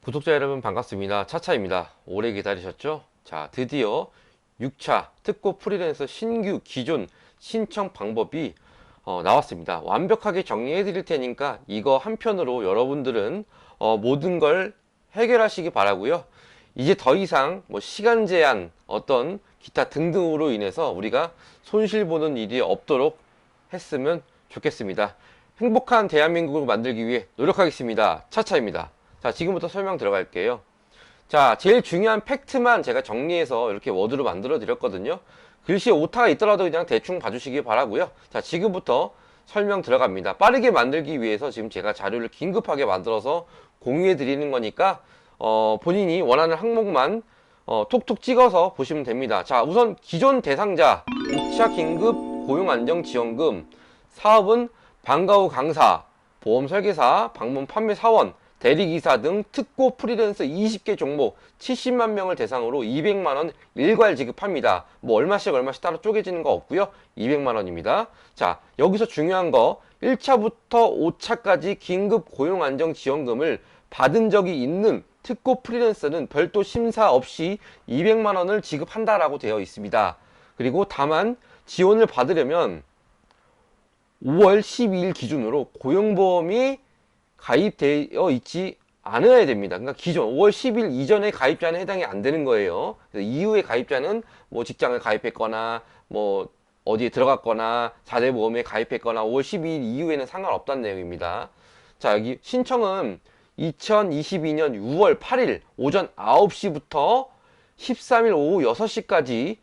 구독자 여러분 반갑습니다. 차차입니다. 오래 기다리셨죠? 자, 드디어 6차 특고 프리랜서 신규 기존 신청 방법이 나왔습니다. 완벽하게 정리해 드릴 테니까 이거 한편으로 여러분들은 모든 걸 해결하시기 바라고요. 이제 더 이상 뭐 시간 제한 어떤 기타 등등으로 인해서 우리가 손실 보는 일이 없도록 했으면 좋겠습니다. 행복한 대한민국을 만들기 위해 노력하겠습니다. 차차입니다. 자, 지금부터 설명 들어갈게요. 자, 제일 중요한 팩트만 제가 정리해서 이렇게 워드로 만들어 드렸거든요. 글씨에 오타가 있더라도 그냥 대충 봐주시기 바라고요. 자, 지금부터 설명 들어갑니다. 빠르게 만들기 위해서 지금 제가 자료를 긴급하게 만들어서 공유해 드리는 거니까 본인이 원하는 항목만 톡톡 찍어서 보시면 됩니다. 자, 우선 기존 대상자 6차 긴급 고용안정지원금 사업은 방과 후 강사, 보험 설계사, 방문 판매 사원, 대리기사 등 특고 프리랜서 20개 종목 70만 명을 대상으로 200만원 일괄 지급합니다. 뭐 얼마씩 따로 쪼개지는 거 없고요. 200만원입니다. 자, 여기서 중요한 거 1차부터 5차까지 긴급 고용안정지원금을 받은 적이 있는 특고 프리랜서는 별도 심사 없이 200만원을 지급한다라고 되어 있습니다. 그리고 다만 지원을 받으려면 5월 12일 기준으로 고용보험이 가입되어 있지 않아야 됩니다. 그러니까 기존 5월 10일 이전에 가입자는 해당이 안 되는 거예요. 그래서 이후에 가입자는 뭐 직장을 가입했거나 뭐 어디에 들어갔거나 4대 보험에 가입했거나 5월 12일 이후에는 상관없다는 내용입니다. 자, 여기 신청은 2022년 6월 8일 오전 9시부터 13일 오후 6시까지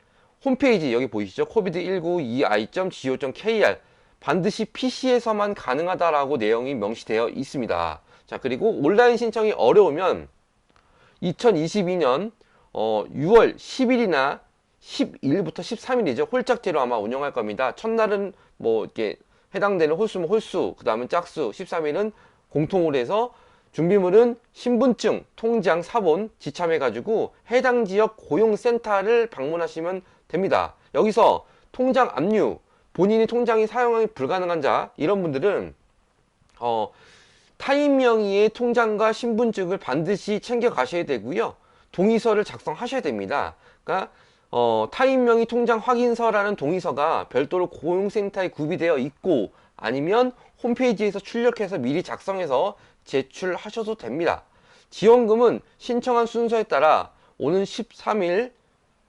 홈페이지 여기 보이시죠? covid19ei.go.kr 반드시 PC에서만 가능하다라고 내용이 명시되어 있습니다. 자, 그리고 온라인 신청이 어려우면 2022년 6월 10일이나 11일부터 13일이죠. 홀짝제로 아마 운영할 겁니다. 첫날은 뭐 이렇게 해당되는 홀수면 홀수, 그 다음은 짝수, 13일은 공통으로 해서 준비물은 신분증, 통장, 사본 지참해가지고 해당 지역 고용센터를 방문하시면 됩니다. 여기서 통장 압류, 본인이 통장이 사용이 불가능한 자 이런 분들은 타인 명의의 통장과 신분증을 반드시 챙겨 가셔야 되고요. 동의서를 작성하셔야 됩니다. 그러니까 타인 명의 통장 확인서라는 동의서가 별도로 고용센터에 구비되어 있고 아니면 홈페이지에서 출력해서 미리 작성해서 제출하셔도 됩니다. 지원금은 신청한 순서에 따라 오는 13일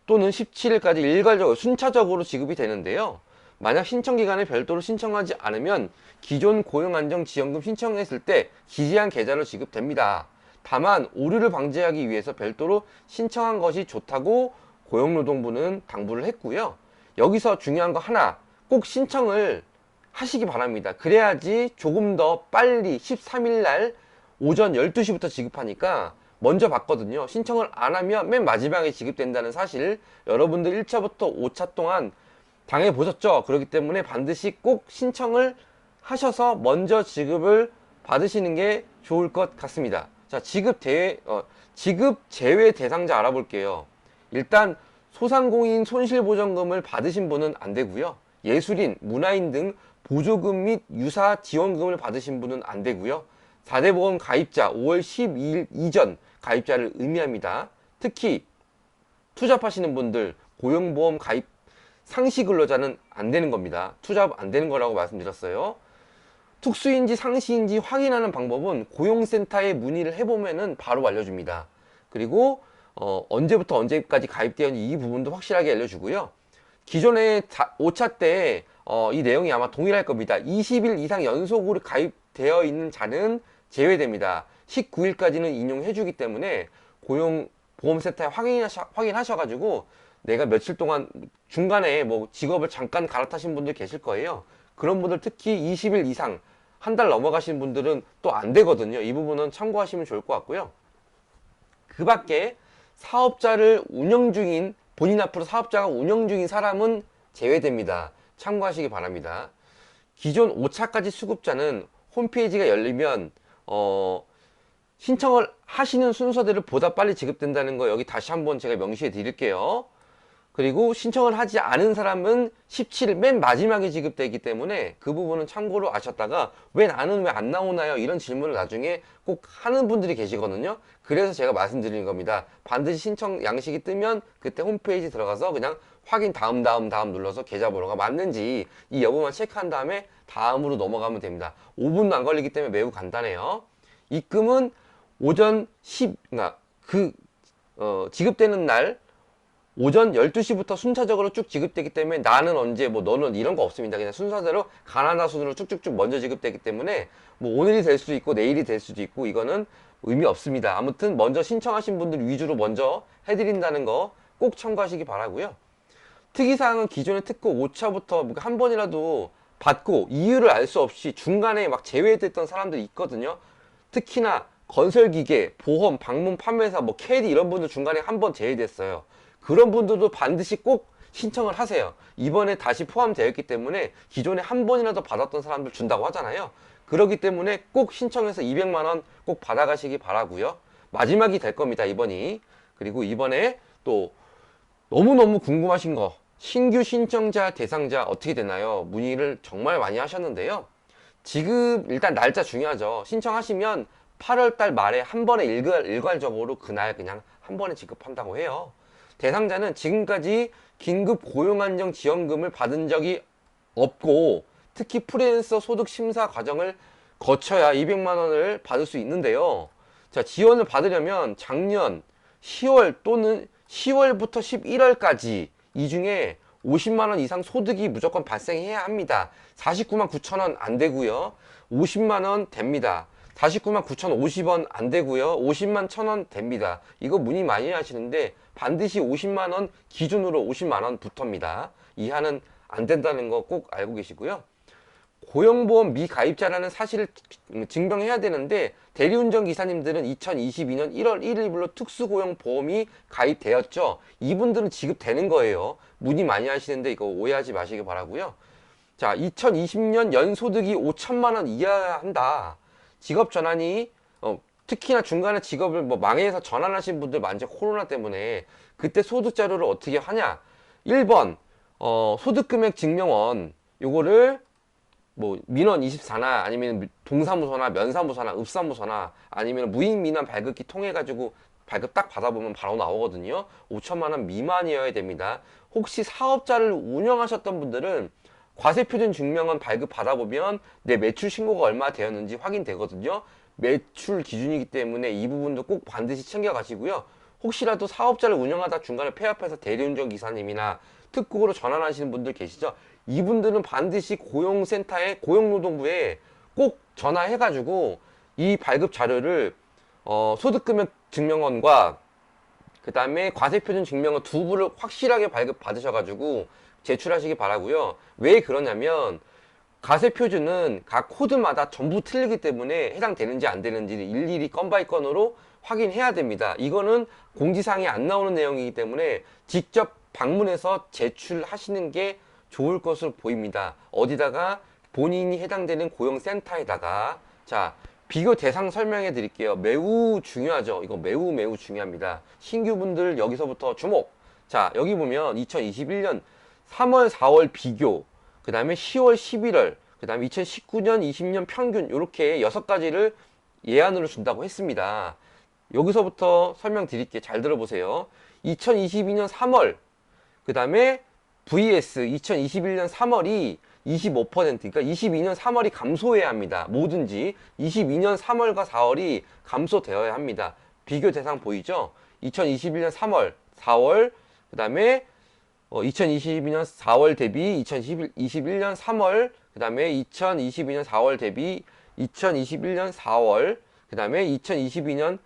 또는 17일까지 일괄적으로 순차적으로 지급이 되는데요. 만약 신청기간에 별도로 신청하지 않으면 기존 고용안정지원금 신청했을 때 기재한 계좌로 지급됩니다. 다만 오류를 방지하기 위해서 별도로 신청한 것이 좋다고 고용노동부는 당부를 했고요. 여기서 중요한 거 하나, 꼭 신청을 하시기 바랍니다. 그래야지 조금 더 빨리 13일 날 오전 12시부터 지급하니까 먼저 받거든요. 신청을 안 하면 맨 마지막에 지급된다는 사실 여러분들 1차부터 5차 동안 당해보셨죠? 그렇기 때문에 반드시 꼭 신청을 하셔서 먼저 지급을 받으시는 게 좋을 것 같습니다. 자, 지급 제외 대상자 알아볼게요. 일단 소상공인 손실보전금을 받으신 분은 안 되고요. 예술인, 문화인 등 보조금 및 유사 지원금을 받으신 분은 안 되고요. 4대 보험 가입자 5월 12일 이전 가입자를 의미합니다. 특히 투잡하시는 분들 고용보험 가입 상시 근로자는 안 되는 겁니다. 투잡 안 되는 거라고 말씀드렸어요. 특수인지 상시인지 확인하는 방법은 고용센터에 문의를 해보면은 바로 알려줍니다. 그리고 언제부터 언제까지 가입되었는지 이 부분도 확실하게 알려주고요. 기존에 5차 때 이 내용이 아마 동일할 겁니다. 20일 이상 연속으로 가입되어 있는 자는 제외됩니다. 19일까지는 인용해주기 때문에 고용보험센터에 확인하셔가지고 내가 며칠 동안 중간에 뭐 직업을 잠깐 갈아타신 분들 계실 거예요. 그런 분들 특히 20일 이상 한 달 넘어가신 분들은 또 안 되거든요. 이 부분은 참고하시면 좋을 것 같고요. 그 밖에 사업자를 운영 중인 본인 앞으로 사업자가 운영 중인 사람은 제외됩니다. 참고하시기 바랍니다. 기존 5차까지 수급자는 홈페이지가 열리면 신청을 하시는 순서대로 보다 빨리 지급된다는 거 여기 다시 한번 제가 명시해 드릴게요. 그리고 신청을 하지 않은 사람은 17일 맨 마지막에 지급되기 때문에 그 부분은 참고로 아셨다가 왜 나는 왜 안 나오나요? 이런 질문을 나중에 꼭 하는 분들이 계시거든요. 그래서 제가 말씀드리는 겁니다. 반드시 신청 양식이 뜨면 그때 홈페이지 들어가서 그냥 확인 다음 눌러서 계좌번호가 맞는지 이 여부만 체크한 다음에 다음으로 넘어가면 됩니다. 5분도 안 걸리기 때문에 매우 간단해요. 입금은 오전 10, 지급되는 날 오전 12시부터 순차적으로 쭉 지급되기 때문에 나는 언제 뭐 너는 이런 거 없습니다. 그냥 순서대로 가나다 순으로 쭉쭉쭉 먼저 지급되기 때문에 뭐 오늘이 될 수도 있고 내일이 될 수도 있고 이거는 의미 없습니다. 아무튼 먼저 신청하신 분들 위주로 먼저 해드린다는 거 꼭 참고하시기 바라고요. 특이사항은 기존의 특고 5차부터 한 번이라도 받고 이유를 알 수 없이 중간에 막 제외됐던 사람들이 있거든요. 특히나 건설기계, 보험, 방문 판매사, 뭐 캐디 이런 분들 중간에 한 번 제외됐어요. 그런 분들도 반드시 꼭 신청을 하세요. 이번에 다시 포함되어 있기 때문에 기존에 한 번이라도 받았던 사람들 준다고 하잖아요. 그렇기 때문에 꼭 신청해서 200만 원 꼭 받아가시기 바라고요. 마지막이 될 겁니다, 이번이. 그리고 이번에 또 너무너무 궁금하신 거 신규 신청자 대상자 어떻게 되나요? 문의를 정말 많이 하셨는데요. 지금 일단 날짜 중요하죠. 신청하시면 8월 달 말에 한 번에 일괄적으로 그날 그냥 한 번에 지급한다고 해요. 대상자는 지금까지 긴급 고용안정 지원금을 받은 적이 없고 특히 프리랜서 소득 심사 과정을 거쳐야 200만 원을 받을 수 있는데요. 자, 지원을 받으려면 작년 10월 또는 10월부터 11월까지 이 중에 50만 원 이상 소득이 무조건 발생해야 합니다. 49만 9천 원 안 되고요. 50만 원 됩니다. 49만 9,050원 안 되고요. 50만 1,000원 됩니다. 이거 문의 많이 하시는데 반드시 50만 원 기준으로 50만 원부터입니다. 이하는 안 된다는 거 꼭 알고 계시고요. 고용보험 미가입자라는 사실을 증명해야 되는데 대리운전 기사님들은 2022년 1월 1일부로 특수고용보험이 가입되었죠. 이분들은 지급되는 거예요. 문의 많이 하시는데 이거 오해하지 마시기 바라고요. 자, 2020년 연소득이 5천만 원 이하야 한다. 직업 전환이 특히나 중간에 직업을 뭐 망해서 전환하신 분들 많죠. 코로나 때문에. 그때 소득 자료를 어떻게 하냐? 1번 소득금액 증명원 요거를 뭐 민원 24나 아니면 동사무소나 면사무소나 읍사무소나 아니면 무인민원 발급기 통해 가지고 발급 딱 받아보면 바로 나오거든요. 5천만 원 미만이어야 됩니다. 혹시 사업자를 운영하셨던 분들은 과세표준 증명원 발급 받아보면 내 매출 신고가 얼마 되었는지 확인되거든요. 매출 기준이기 때문에 이 부분도 꼭 반드시 챙겨 가시고요. 혹시라도 사업자를 운영하다 중간에 폐업해서 대리운전 기사님이나 특국으로 전환하시는 분들 계시죠? 이분들은 반드시 고용센터에 고용노동부에 꼭 전화해가지고 이 발급 자료를 소득금액 증명원과 그 다음에 과세표준 증명원 두 부를 확실하게 발급 받으셔가지고 제출하시기 바라고요. 왜 그러냐면 과세표준은 각 코드마다 전부 틀리기 때문에 해당되는지 안 되는지 일일이 건 바이 건으로 확인해야 됩니다. 이거는 공지사항에 안 나오는 내용이기 때문에 직접 방문해서 제출하시는 게 좋을 것으로 보입니다. 어디다가 본인이 해당되는 고용센터에다가 자 비교 대상 설명해 드릴게요. 매우 중요하죠. 이거 매우 중요합니다. 신규분들 여기서부터 주목. 자 여기 보면 2021년 3월 4월 비교 그 다음에 10월 11월 그 다음에 2019년 20년 평균 이렇게 6가지를 예안으로 준다고 했습니다. 여기서부터 설명드릴게요. 잘 들어보세요. 2022년 3월 그 다음에 vs 2021년 3월이 25% 그러니까 22년 3월이 감소해야 합니다. 뭐든지 22년 3월과 4월이 감소되어야 합니다. 비교 대상 보이죠? 2021년 3월, 4월 그 다음에 2022년 4월 대비 2021년 3월 그 다음에 2022년 4월 대비 2021년 4월 그 다음에 2022년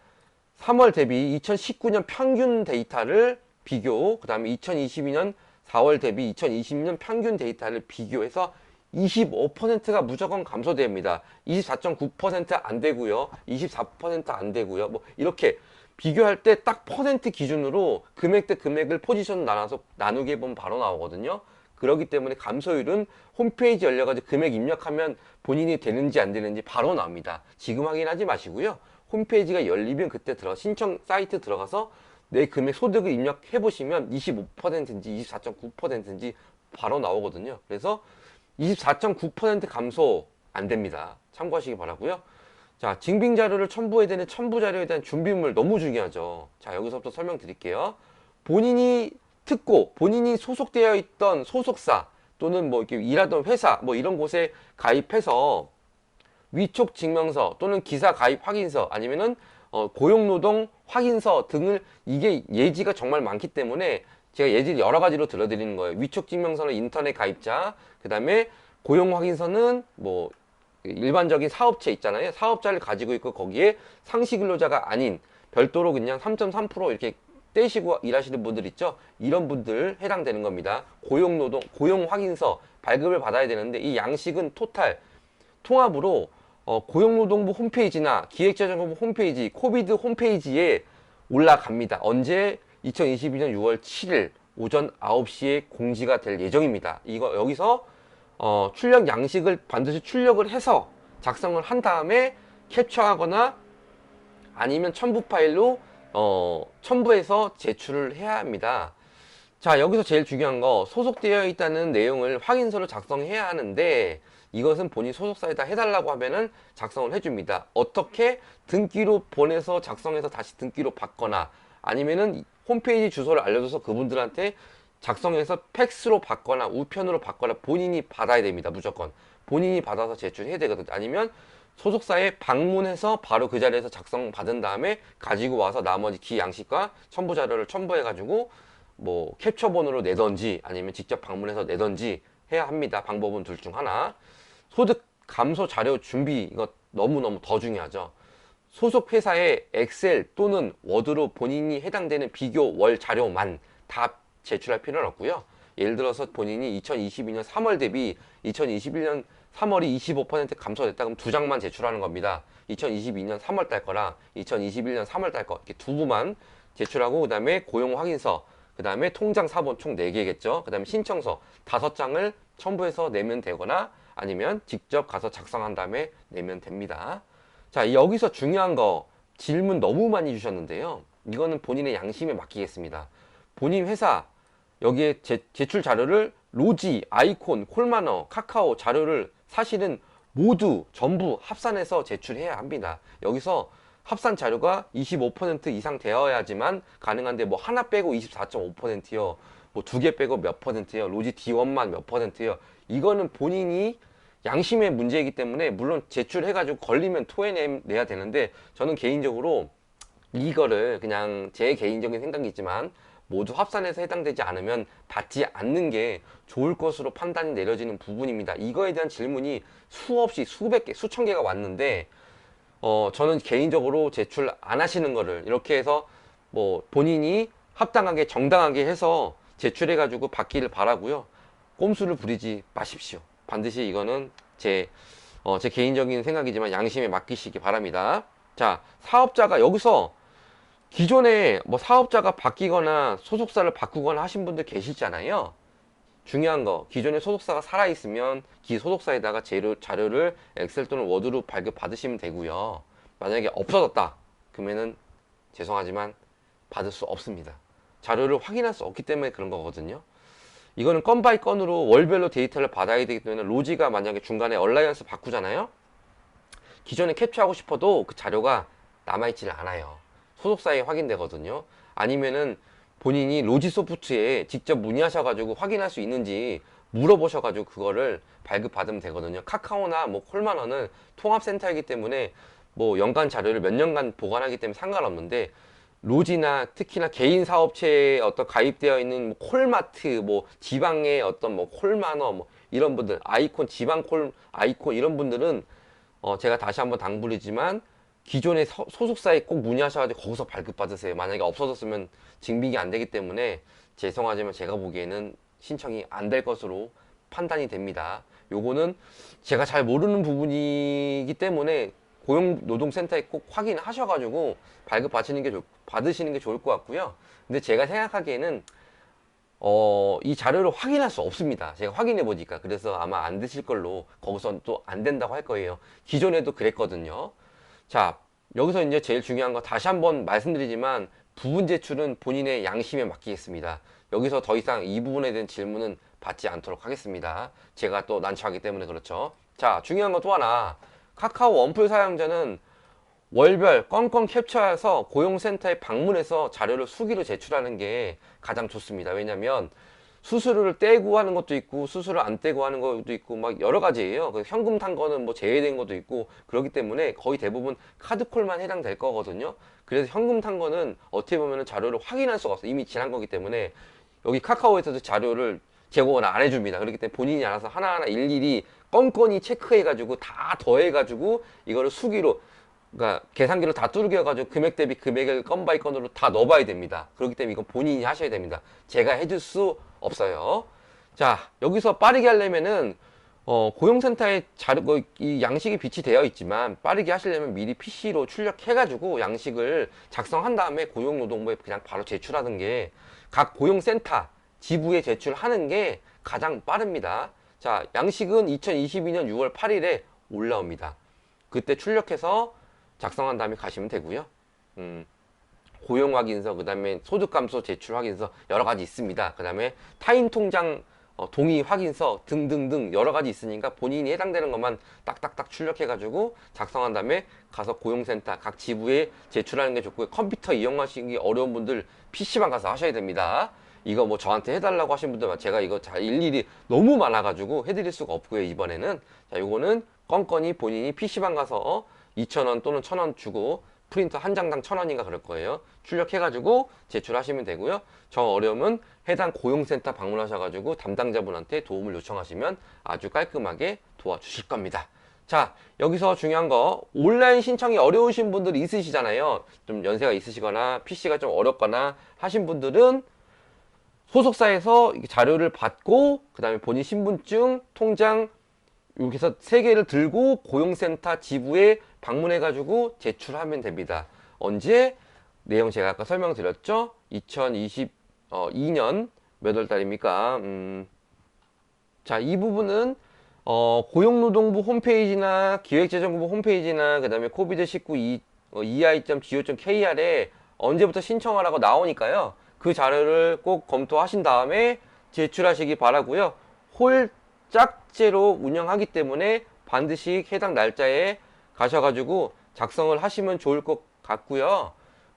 3월 대비 2019년 평균 데이터를 비교 그 다음에 2022년 4월 대비 2020년 평균 데이터를 비교해서 25%가 무조건 감소됩니다. 24.9% 안 되고요. 24% 안 되고요. 뭐 이렇게 비교할 때 딱 퍼센트 기준으로 금액 대 금액을 포지션 나눠서 나누게 보면 바로 나오거든요. 그렇기 때문에 감소율은 홈페이지 열려가지고 금액 입력하면 본인이 되는지 안 되는지 바로 나옵니다. 지금 확인하지 마시고요. 홈페이지가 열리면 그때 신청 사이트 들어가서 내 금액 소득을 입력해 보시면 25%인지 24.9%인지 바로 나오거든요. 그래서 24.9% 감소 안 됩니다. 참고하시기 바라고요. 자, 증빙 자료를 첨부해야 되는 첨부 자료에 대한 준비물 너무 중요하죠. 자, 여기서부터 설명드릴게요. 본인이 특고, 본인이 소속되어 있던 소속사 또는 뭐 이렇게 일하던 회사 뭐 이런 곳에 가입해서 위촉 증명서 또는 기사 가입 확인서 아니면은 고용노동 확인서 등을 이게 예지가 정말 많기 때문에 제가 예지를 여러 가지로 들어드리는 거예요. 위촉 증명서는 인터넷 가입자, 그 다음에 고용 확인서는 뭐 일반적인 사업체 있잖아요. 사업자를 가지고 있고 거기에 상시 근로자가 아닌 별도로 그냥 3.3% 이렇게 떼시고 일하시는 분들 있죠. 이런 분들 해당되는 겁니다. 고용노동, 고용 확인서 발급을 받아야 되는데 이 양식은 토탈 통합으로 고용노동부 홈페이지나 기획재정부 홈페이지, 코비드 홈페이지에 올라갑니다. 언제? 2022년 6월 7일 오전 9시에 공지가 될 예정입니다. 이거 여기서 출력 양식을 반드시 출력을 해서 작성을 한 다음에 캡처하거나 아니면 첨부 파일로 첨부해서 제출을 해야 합니다. 자, 여기서 제일 중요한 거 소속되어 있다는 내용을 확인서로 작성해야 하는데 이것은 본인 소속사에다 해달라고 하면은 작성을 해줍니다. 어떻게? 등기로 보내서 작성해서 다시 등기로 받거나 아니면은 홈페이지 주소를 알려줘서 그분들한테 작성해서 팩스로 받거나 우편으로 받거나 본인이 받아야 됩니다. 무조건 본인이 받아서 제출해야 되거든요. 아니면 소속사에 방문해서 바로 그 자리에서 작성 받은 다음에 가지고 와서 나머지 기 양식과 첨부 자료를 첨부해 가지고 뭐 캡처본으로 내던지 아니면 직접 방문해서 내던지 해야 합니다. 방법은 둘 중 하나. 소득 감소 자료 준비 이거 너무너무 더 중요하죠. 소속 회사의 엑셀 또는 워드로 본인이 해당되는 비교 월 자료만 다 제출할 필요는 없고요. 예를 들어서 본인이 2022년 3월 대비 2021년 3월이 25% 감소됐다 그럼 두 장만 제출하는 겁니다. 2022년 3월 달 거랑 2021년 3월 달 거 이렇게 두 부만 제출하고 그 다음에 고용 확인서 그 다음에 통장 사본 총 4개겠죠. 그 다음에 신청서 5장을 첨부해서 내면 되거나 아니면 직접 가서 작성한 다음에 내면 됩니다. 자, 여기서 중요한 거 질문 너무 많이 주셨는데요. 이거는 본인의 양심에 맡기겠습니다. 본인 회사 여기에 제출 자료를 로지, 아이콘, 콜마너, 카카오 자료를 사실은 모두 전부 합산해서 제출해야 합니다. 여기서 합산 자료가 25% 이상 되어야지만 가능한데 뭐 하나 빼고 24.5%요. 뭐 두 개 빼고 몇 %요. 로지 D1만 몇 %요. 이거는 본인이 양심의 문제이기 때문에 물론 제출해가지고 걸리면 토해내야 되는데 저는 개인적으로 이거를 그냥 제 개인적인 생각이지만 모두 합산해서 해당되지 않으면 받지 않는 게 좋을 것으로 판단이 내려지는 부분입니다. 이거에 대한 질문이 수없이 수백 개, 수천 개가 왔는데 저는 개인적으로 제출 안 하시는 거를 이렇게 해서 뭐 본인이 합당하게 정당하게 해서 제출해 가지고 받기를 바라고요. 꼼수를 부리지 마십시오. 반드시 이거는 제 개인적인 생각이지만 양심에 맡기시기 바랍니다. 자, 사업자가 여기서 기존에 뭐 사업자가 바뀌거나 소속사를 바꾸거나 하신 분들 계시잖아요. 중요한 거 기존의 소속사가 살아있으면 기 소속사에다가 자료를 엑셀 또는 워드로 발급 받으시면 되고요. 만약에 없어졌다 그러면은 죄송하지만 받을 수 없습니다. 자료를 확인할 수 없기 때문에 그런 거거든요. 이거는 건 바이 건으로 월별로 데이터를 받아야 되기 때문에 로지가 만약에 중간에 얼라이언스 바꾸잖아요. 기존에 캡처하고 싶어도 그 자료가 남아있질 않아요. 소속사에 확인되거든요. 아니면은 본인이 로지소프트에 직접 문의하셔가지고 확인할 수 있는지 물어보셔가지고 그거를 발급받으면 되거든요. 카카오나 뭐 콜마너는 통합센터이기 때문에 뭐 연간 자료를 몇 년간 보관하기 때문에 상관없는데 로지나 특히나 개인 사업체에 어떤 가입되어 있는 뭐 콜마트 뭐 지방의 어떤 뭐 콜마너 뭐 이런 분들 아이콘 지방 콜 아이콘 이런 분들은 제가 다시 한번 당부리지만 기존의 소속사에 꼭 문의하셔가지고 거기서 발급받으세요. 만약에 없어졌으면 증빙이 안 되기 때문에 죄송하지만 제가 보기에는 신청이 안 될 것으로 판단이 됩니다. 요거는 제가 잘 모르는 부분이기 때문에 고용노동센터에 꼭 확인하셔가지고 받으시는 게 좋을 것 같고요. 근데 제가 생각하기에는 이 자료를 확인할 수 없습니다. 제가 확인해 보니까 그래서 아마 안 되실 걸로 거기서 또 안 된다고 할 거예요. 기존에도 그랬거든요. 자, 여기서 이제 제일 중요한 거 다시 한번 말씀드리지만 부분 제출은 본인의 양심에 맡기겠습니다. 여기서 더 이상 이 부분에 대한 질문은 받지 않도록 하겠습니다. 제가 또 난처하기 때문에 그렇죠. 자, 중요한 거 또 하나. 카카오 원풀 사용자는 월별 건건 캡처해서 고용센터에 방문해서 자료를 수기로 제출하는 게 가장 좋습니다. 왜냐면 수수료를 떼고 하는 것도 있고 수수료 안 떼고 하는 것도 있고 막 여러 가지예요. 현금 탄 거는 뭐 제외된 것도 있고 그렇기 때문에 거의 대부분 카드콜만 해당될 거거든요. 그래서 현금 탄 거는 어떻게 보면 자료를 확인할 수가 없어요. 이미 지난 거기 때문에 여기 카카오에서도 자료를 제공을 안 해줍니다. 그렇기 때문에 본인이 알아서 하나하나 일일이 건건히 체크해가지고 다 더해가지고 이거를 수기로 그러니까 계산기로 다 뚫겨가지고 금액 대비 금액을 건 바이 건으로 다 넣어봐야 됩니다. 그렇기 때문에 이건 본인이 하셔야 됩니다. 제가 해줄 수 없어요. 자, 여기서 빠르게 하려면은 고용센터에 자료 이 양식이 비치되어 있지만 빠르게 하시려면 미리 PC로 출력해가지고 양식을 작성한 다음에 고용노동부에 그냥 바로 제출하는 게 각 고용센터 지부에 제출하는 게 가장 빠릅니다. 자, 양식은 2022년 6월 8일에 올라옵니다. 그때 출력해서 작성한 다음에 가시면 되고요. 고용확인서, 그 다음에 소득감소 제출확인서 여러 가지 있습니다. 그 다음에 타인통장 동의 확인서 등등등 여러 가지 있으니까 본인이 해당되는 것만 딱딱딱 출력해가지고 작성한 다음에 가서 고용센터 각 지부에 제출하는 게 좋고요. 컴퓨터 이용하시기 어려운 분들 PC방 가서 하셔야 됩니다. 이거 뭐 저한테 해달라고 하신 분들 제가 이거 다 일일이 너무 많아가지고 해드릴 수가 없고요. 이번에는 자, 요거는 건건히 본인이 PC방 가서 2,000원 또는 1,000원 주고 프린터 한 장당 1,000원인가 그럴 거예요. 출력해가지고 제출하시면 되고요. 저 어려움은 해당 고용센터 방문하셔가지고 담당자분한테 도움을 요청하시면 아주 깔끔하게 도와주실 겁니다. 자, 여기서 중요한 거 온라인 신청이 어려우신 분들이 있으시잖아요. 좀 연세가 있으시거나 PC가 좀 어렵거나 하신 분들은 소속사에서 자료를 받고 그 다음에 본인 신분증, 통장 이렇게 해서 세 개를 들고 고용센터 지부에 방문해가지고 제출하면 됩니다. 언제? 내용 제가 아까 설명드렸죠? 2022년 몇 월 달입니까? 자, 이 부분은 고용노동부 홈페이지나 기획재정부 홈페이지나 그 다음에 코비드19 ei.go.kr에 언제부터 신청하라고 나오니까요. 그 자료를 꼭 검토하신 다음에 제출하시기 바라고요. 홀짝제로 운영하기 때문에 반드시 해당 날짜에 가셔가지고 작성을 하시면 좋을 것 같고요.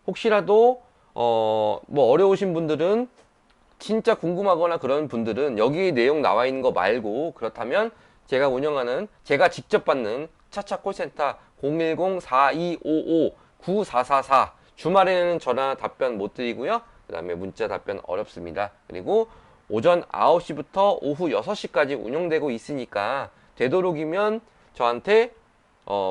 혹시라도 뭐 어려우신 분들은 진짜 궁금하거나 그런 분들은 여기 내용 나와 있는 거 말고 그렇다면 제가 운영하는 제가 직접 받는 차차 콜센터 010-4255-9444 주말에는 전화 답변 못 드리고요. 그 다음에 문자 답변 어렵습니다. 그리고 오전 9시부터 오후 6시까지 운영되고 있으니까 되도록이면 저한테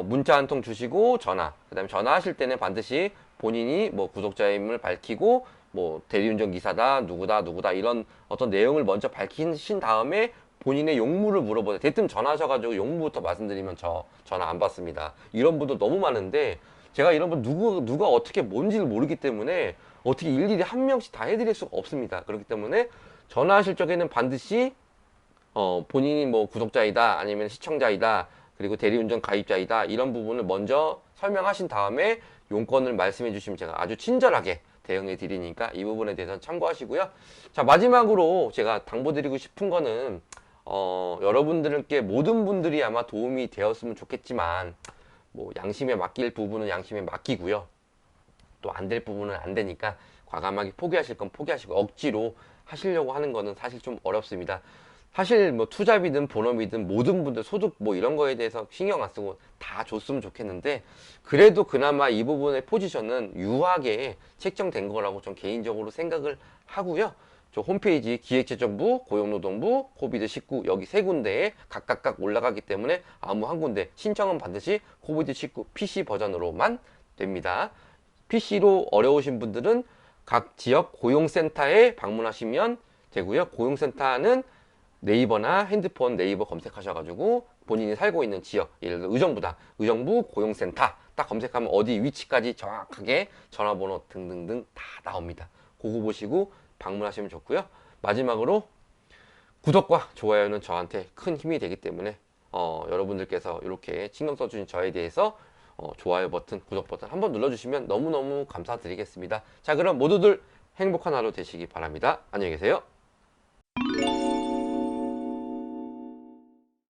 문자 한 통 주시고 전화 그 다음에 전화하실 때는 반드시 본인이 뭐 구독자임을 밝히고 뭐 대리운전 기사다 누구다 이런 어떤 내용을 먼저 밝히신 다음에 본인의 용무를 물어보세요. 대뜸 전화하셔가지고 용무부터 말씀드리면 저 전화 안 받습니다. 이런 분도 너무 많은데 제가 이런 분 누가 어떻게 뭔지를 모르기 때문에 어떻게 일일이 한 명씩 다 해드릴 수가 없습니다. 그렇기 때문에 전화하실 적에는 반드시 본인이 뭐 구독자이다 아니면 시청자이다 그리고 대리운전 가입자이다 이런 부분을 먼저 설명하신 다음에 용건을 말씀해 주시면 제가 아주 친절하게 대응해 드리니까 이 부분에 대해서 참고하시고요. 자, 마지막으로 제가 당부드리고 싶은 거는 여러분들께 모든 분들이 아마 도움이 되었으면 좋겠지만 뭐 양심에 맡길 부분은 양심에 맡기고요. 또 안 될 부분은 안 되니까 과감하게 포기하실 건 포기하시고 억지로 하시려고 하는 거는 사실 좀 어렵습니다. 사실 뭐 투잡이든 본업이든 모든 분들 소득 뭐 이런 거에 대해서 신경 안 쓰고 다 줬으면 좋겠는데 그래도 그나마 이 부분의 포지션은 유하게 책정된 거라고 좀 개인적으로 생각을 하고요. 저 홈페이지 기획재정부, 고용노동부, 코비드19 여기 세 군데에 각각 올라가기 때문에 아무 한 군데 신청은 반드시 코비드19 PC 버전으로만 됩니다. PC로 어려우신 분들은 각 지역 고용센터에 방문하시면 되고요. 고용센터는 네이버나 핸드폰 네이버 검색하셔가지고 본인이 살고 있는 지역, 예를 들어 의정부다. 의정부 고용센터 딱 검색하면 어디 위치까지 정확하게 전화번호 등등등 다 나옵니다. 그거 보시고 방문하시면 좋고요. 마지막으로 구독과 좋아요는 저한테 큰 힘이 되기 때문에 여러분들께서 이렇게 신경 써주신 저에 대해서 좋아요 버튼, 구독 버튼 한번 눌러주시면 너무너무 감사드리겠습니다. 자, 그럼 모두들 행복한 하루 되시기 바랍니다. 안녕히 계세요.